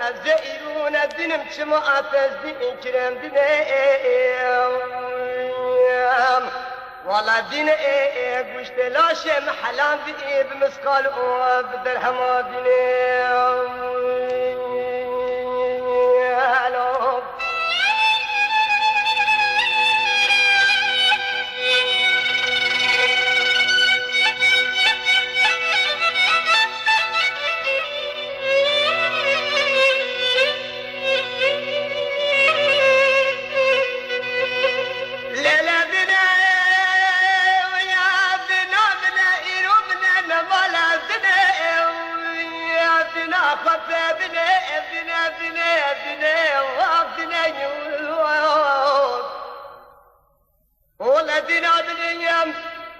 الزئيرون الدنم شما أفزدين كرام دنيم والله دين قشت لاشي محلان دي بمسقال وبدرهم دنيم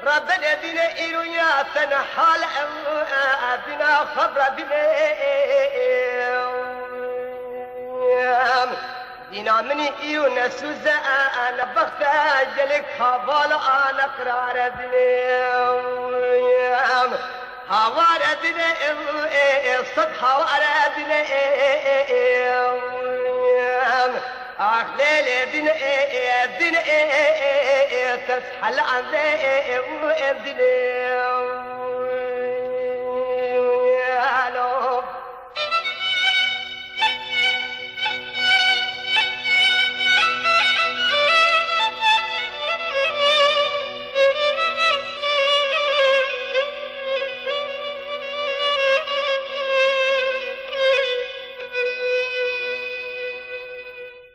ربنا بنا إيرويا تنحال بنا خبر بنا مني إيرو نسوزا أنا بختا جلك حوالا أنا قرار بنا حوار بنا صد حوار بنا ليلة بنا تسحل عن ذي وابدنا